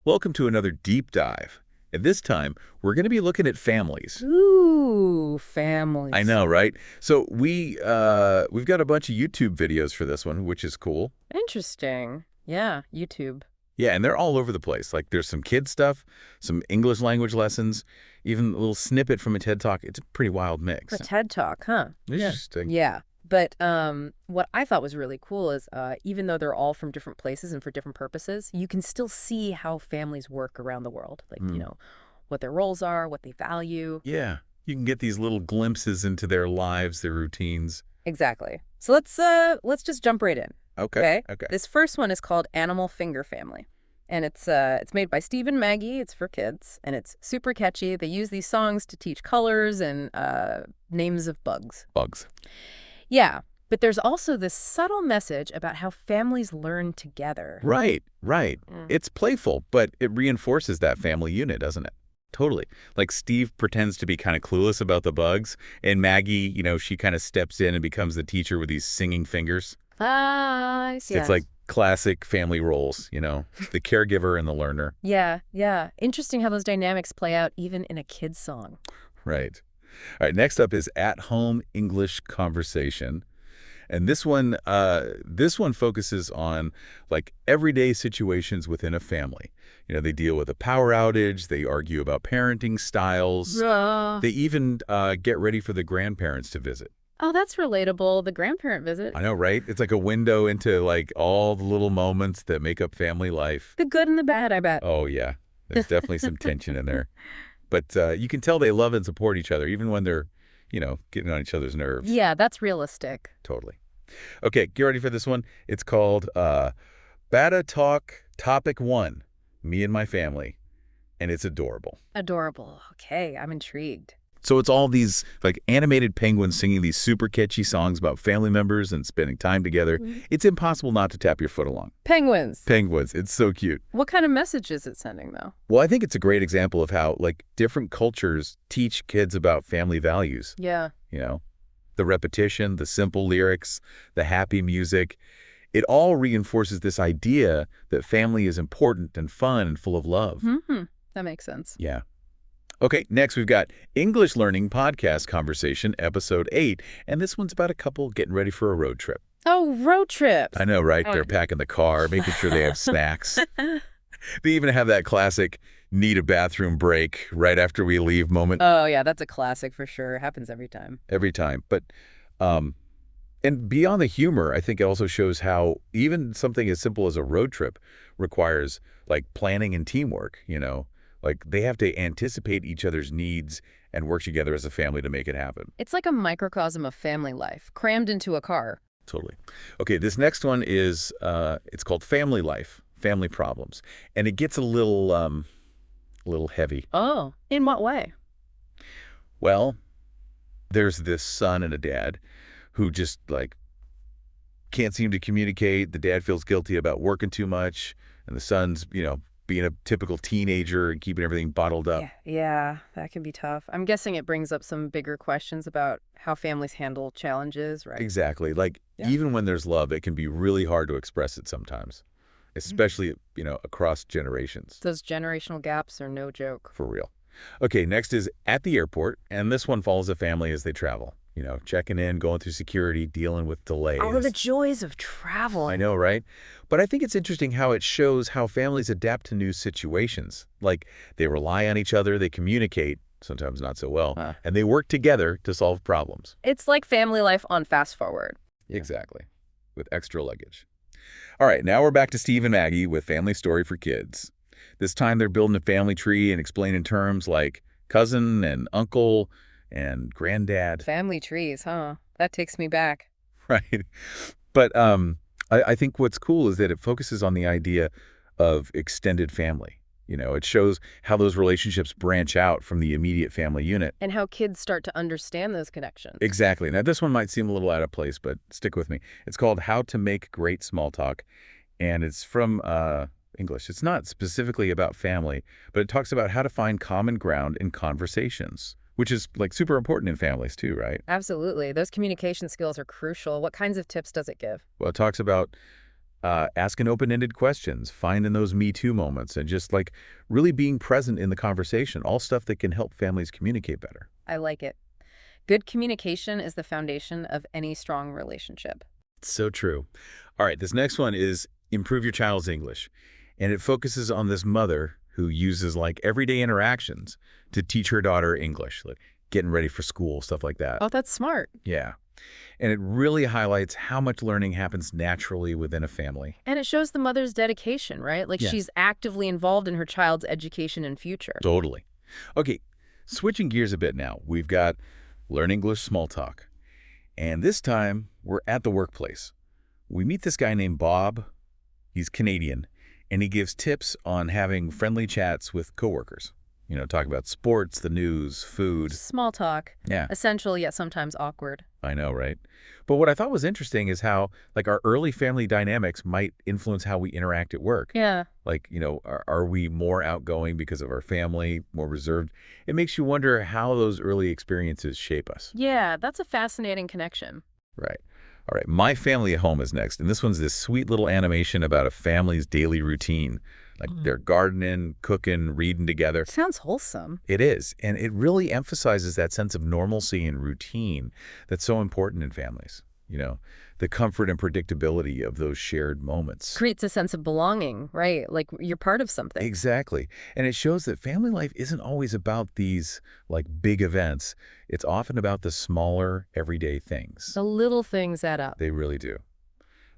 Welcome to another deep dive. And this time, we're going to be looking at families. Ooh, I families. know, right? So we've got a bunch of YouTube videos for this one, which is cool. Interesting. Yeah, YouTube. Yeah, and they're all over the place. Like there's some kid stuff, some English language lessons, even a little snippet from a TED Talk. It's a pretty wild A mix. TED Talk, huh? Interesting. Yeah. But what I thought was really cool is even though they're all from different places and for different purposes, you can still see how families work around the world. Like, what their roles are, what they value. Yeah, you can get these little glimpses into their lives, their routines. Exactly. So let's just jump right in. Okay. Okay? Okay. This first one is called Animal Finger Family. And it's made by Steve and Maggie. It's for kids, and it's super catchy. They use these songs to teach colors and names of bugs. Bugs. Yeah, but there's also this subtle message about how families learn together. Right, right. Mm. It's playful, but it reinforces that family unit, doesn't it? Totally. Like Steve pretends to be kind of clueless about the bugs, and Maggie, she kind of steps in and becomes the teacher with these singing fingers. Ah, yes. It's like classic family roles, the caregiver and the learner. Yeah, yeah. Interesting how those dynamics play out even in a kid's song. Right. All right, next up is at-home English conversation. And this one focuses on like everyday situations within a family. They deal with a power outage, they argue about parenting styles, they even get ready for the grandparents to visit. Oh, that's relatable. The grandparent visit. I know, right? It's like a window into like all the little moments that make up family life. The good and the bad, I bet. Oh, yeah. There's definitely some tension in there. But you can tell they love and support each other, even when they're, getting on each other's nerves. Yeah, that's realistic. Totally. Okay, get ready for this one. It's called Bada Talk Topic 1, Me and My Family. And it's adorable. Adorable. Okay, I'm intrigued. So it's all these like animated penguins singing these super catchy songs about family members and spending time together. It's impossible not to tap your foot along. Penguins. Penguins. It's so cute. What kind of message is it sending, though? Well, I think it's a great example of how like different cultures teach kids about family values. Yeah. The repetition, the simple lyrics, the happy music. It all reinforces this idea that family is important and fun and full of love. Mm-hmm. That makes sense. Yeah. Okay, next we've got English Learning Podcast Conversation, Episode 8, and this one's about a couple getting ready for a road trip. Oh, road trip. I know, right? They're packing the car, making sure they have snacks. They even have that classic need a bathroom break right after we leave moment. Oh, yeah, that's a classic for sure. Happens every time. Every time. But, and beyond the humor, I think it also shows how even something as simple as a road trip requires like planning and teamwork, Like they have to anticipate each other's needs and work together as a family to make it happen. It's like a microcosm of family life, crammed into a car. Totally. Okay, this next one is, it's called Family Life, Family Problems. And it gets a little heavy. Oh, in what way? Well, there's this son and a dad who just like can't seem to communicate. The dad feels guilty about working too much. And the son's, being a typical teenager and keeping everything bottled up. Yeah, that can be tough. I'm guessing it brings up some bigger questions about how families handle challenges, right? Exactly. Like, even when there's love, it can be really hard to express it sometimes, especially, across generations. Those generational gaps are no joke. For real. Okay, next is At the Airport, and this one follows a family as they travel. Checking in, going through security, dealing with delays. Oh, the joys of travel. I know, right? But I think it's interesting how it shows how families adapt to new situations. Like, they rely on each other, they communicate, sometimes not so well, and they work together to solve problems. It's like family life on fast forward. Exactly, with extra luggage. All right, now we're back to Steve and Maggie with Family Story for Kids. This time they're building a family tree and explaining terms like cousin and uncle and granddad. Family trees, huh? That takes me back. Right. But I think what's cool is that it focuses on the idea of extended family. It shows how those relationships branch out from the immediate family unit. And how kids start to understand those connections. Exactly. Now, this one might seem a little out of place, but stick with me. It's called How to Make Great Small Talk, and it's from English. It's not specifically about family, but it talks about how to find common ground in conversations, which is like super important in families too, right? Absolutely. Those communication skills are crucial. What kinds of tips does it give? Well, it talks about Asking open-ended questions, finding those me too moments, and just like really being present in the conversation, all stuff that can help families communicate better. I like it. Good communication is the foundation of any strong relationship. So true. All right, this next one is improve your child's English. And it focuses on this mother who uses like everyday interactions to teach her daughter English, like getting ready for school, stuff like that. Oh, that's smart. Yeah. And it really highlights how much learning happens naturally within a family. And it shows the mother's dedication, right? Like Yeah. she's actively involved in her child's education and future. Totally. Okay, switching gears a bit now. We've got Learn English Small Talk. And this time, we're at the workplace. We meet this guy named Bob. He's Canadian, and he gives tips on having friendly chats with coworkers. Talk about sports, the news, food. Small talk. Yeah, Essential, yet sometimes awkward. I know, right? But what I thought was interesting is how, like, our early family dynamics might influence how we interact at work. Yeah. Like, are we more outgoing because of our family, more reserved? It makes you wonder how those early experiences shape us. Yeah, that's a fascinating connection. Right. All right, My Family at Home is next, and this one's this sweet little animation about a family's daily routine. Like they're gardening, cooking, reading together. Sounds wholesome. It is, and it really emphasizes that sense of normalcy and routine that's so important in families. The comfort and predictability of those shared moments. Creates a sense of belonging, right? Like you're part of something. Exactly. And it shows that family life isn't always about these, like, big events. It's often about the smaller, everyday things. The little things add up. They really do.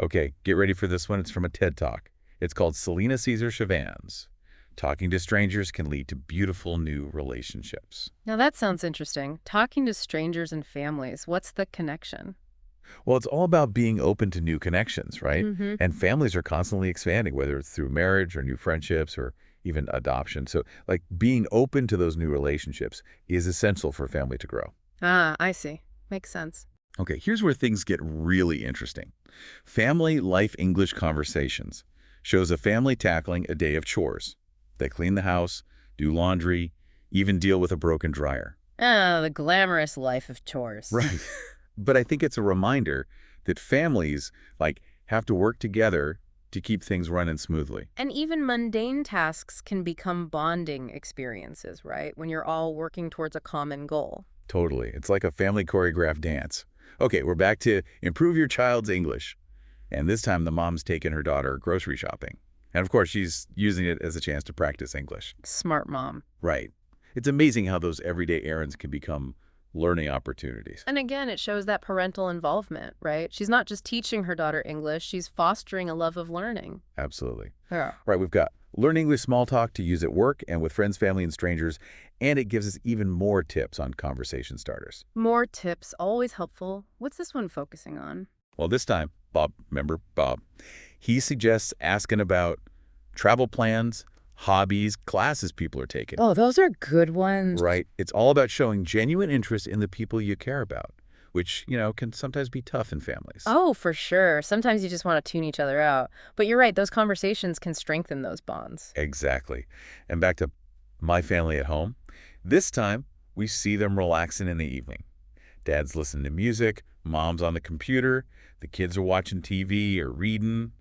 Okay, get ready for this one. It's from a TED Talk. It's called Selena Caesar Chavannes. Talking to strangers can lead to beautiful new relationships. Now that sounds interesting. Talking to strangers and families, what's the connection? Well, it's all about being open to new connections, right? Mm-hmm. And families are constantly expanding, whether it's through marriage or new friendships or even adoption. So, like, being open to those new relationships is essential for a family to grow. Ah, I see. Makes sense. Okay, here's where things get really interesting. Family Life English Conversations shows a family tackling a day of chores. They clean the house, do laundry, even deal with a broken dryer. Ah, the glamorous life of chores. Right. But I think it's a reminder that families, like, have to work together to keep things running smoothly. And even mundane tasks can become bonding experiences, right? When you're all working towards a common goal. Totally. It's like a family choreographed dance. Okay, we're back to improve your child's English. And this time the mom's taking her daughter grocery shopping. And of course, she's using it as a chance to practice English. Smart mom. Right. It's amazing how those everyday errands can become learning opportunities. And again, it shows that parental involvement, right? She's not just teaching her daughter English, she's fostering a love of learning. Absolutely. Yeah. Right, we've got Learn English Small Talk to use at work and with friends, family, and strangers, and it gives us even more tips on conversation starters. More tips, always helpful. What's this one focusing on? Well, this time, Bob, remember Bob, he suggests asking about travel plans, hobbies, classes people are taking. Oh, those are good ones. Right. It's all about showing genuine interest in the people you care about, which, can sometimes be tough in families. Oh, for sure. Sometimes you just want to tune each other out. But you're right, those conversations can strengthen those bonds. Exactly. And back to My Family at Home. This time, we see them relaxing in the evening. Dad's listening to music, mom's on the computer, the kids are watching TV or reading.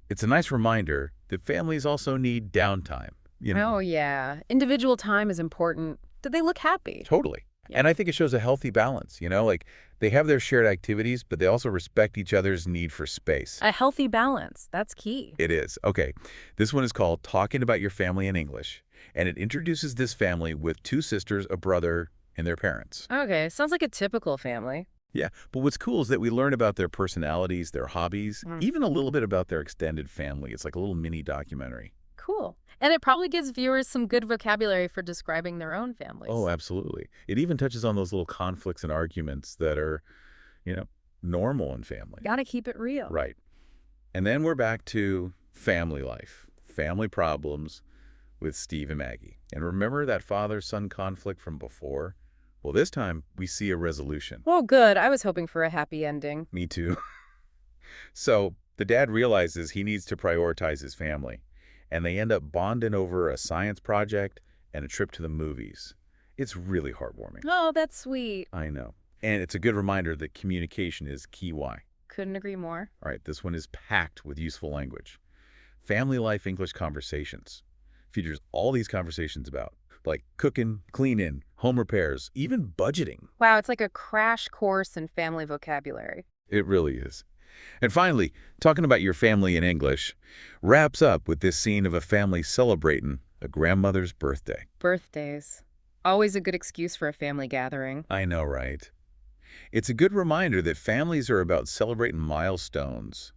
It's a nice reminder that families also need downtime. Oh, yeah. Individual time is important. Do they look happy? Totally. Yeah. And I think it shows a healthy balance, like they have their shared activities, but they also respect each other's need for space. A healthy balance. That's key. It is. Okay. This one is called Talking About Your Family in English, and it introduces this family with two sisters, a brother, and their parents. Okay, sounds like a typical family. Yeah, but what's cool is that we learn about their personalities, their hobbies, even a little bit about their extended family. It's like a little mini documentary. Cool. And it probably gives viewers some good vocabulary for describing their own families. Oh, absolutely. It even touches on those little conflicts and arguments that are, normal in family. Gotta keep it real. Right. And then we're back to family life, family problems with Steve and Maggie. And remember that father-son conflict from before? Well, this time we see a resolution. Well, good. I was hoping for a happy ending. Me too. So the dad realizes he needs to prioritize his family, and they end up bonding over a science project and a trip to the movies. It's really heartwarming. Oh, that's sweet. I know. And it's a good reminder that communication is key why. Couldn't agree more. All right, this one is packed with useful language. Family Life English Conversations features all these conversations about, like cooking, cleaning, home repairs, even budgeting. Wow, it's like a crash course in family vocabulary. It really is. And finally, talking about your family in English wraps up with this scene of a family celebrating a grandmother's birthday. Birthdays. Always a good excuse for a family gathering. I know, right? It's a good reminder that families are about celebrating milestones,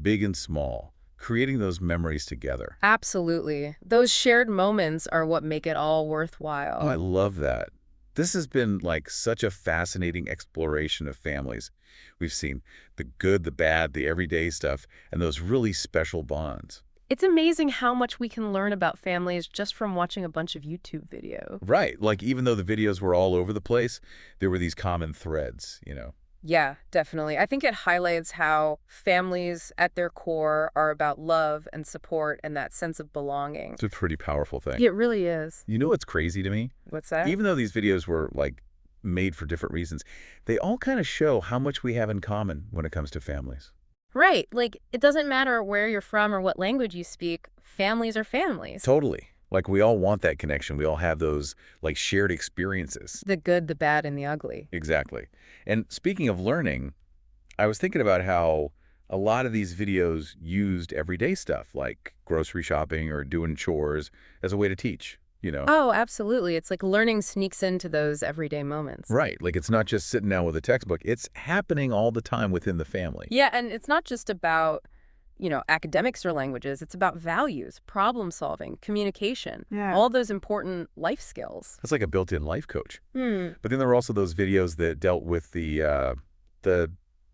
big and small, creating those memories together. Absolutely. Those shared moments are what make it all Oh, I worthwhile. love that. This has been like such a fascinating exploration of families. We've seen the good, the bad, the everyday stuff, and those really special bonds. It's amazing how much we can learn about families just from watching a bunch of YouTube videos. Right. Like even though the videos were all over the place, there were these common threads. Yeah, definitely. I think it highlights how families at their core are about love and support and that sense of belonging. It's a pretty powerful thing. It really is. You know what's crazy to me? What's that? Even though these videos were like made for different reasons, they all kind of show how much we have in common when it comes to families. Right. Like, it doesn't matter where you're from or what language you speak, families are families. Totally. Like we all want that connection. We all have those like shared experiences. The good, the bad, and the ugly. Exactly. And speaking of learning, I was thinking about how a lot of these videos used everyday stuff like grocery shopping or doing chores as a way to teach. Oh, absolutely. It's like learning sneaks into those everyday moments. Right. Like it's not just sitting down with a textbook. It's happening all the time within the family. Yeah, and it's not just about, academics or languages. It's about values, problem solving, communication, all those important life skills. It's like a built-in life coach. Hmm. But then there were also those videos that dealt with the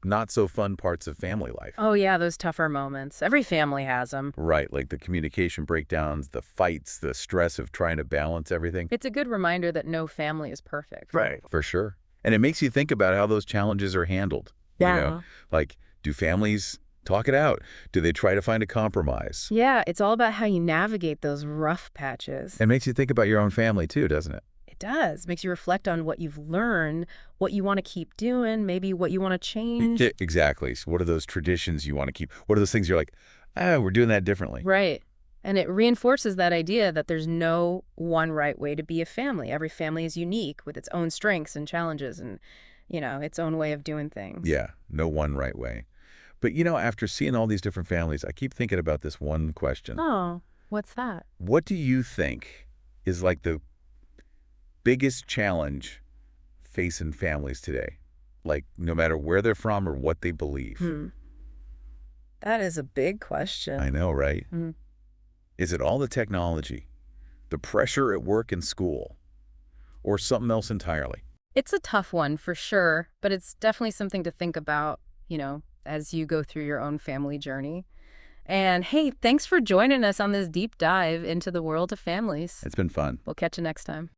not so fun parts of family life. Oh, yeah, those tougher moments. Every family has them. Right, like the communication breakdowns, the fights, the stress of trying to balance everything. It's a good reminder that no family is perfect. Right. For sure. And it makes you think about how those challenges are handled. Like, do families talk it out? Do they try to find a compromise? Yeah, it's all about how you navigate those rough patches. It makes you think about your own family too, doesn't it? It does. Makes you reflect on what you've learned, what you want to keep doing, maybe what you want to change. Exactly. So what are those traditions you want to keep? What are those things you're like, we're doing that differently? Right. And it reinforces that idea that there's no one right way to be a family. Every family is unique with its own strengths and challenges and, its own way of doing things. Yeah, no one right way. But after seeing all these different families, I keep thinking about this one question. Oh, what's that? What do you think is like the biggest challenge facing families today? Like no matter where they're from or what they believe. That is a big question. I know, right? Hmm. Is it all the technology, the pressure at work and school, or something else entirely? It's a tough one for sure, but it's definitely something to think about, as you go through your own family journey. And hey, thanks for joining us on this deep dive into the world of families. It's been fun. We'll catch you next time.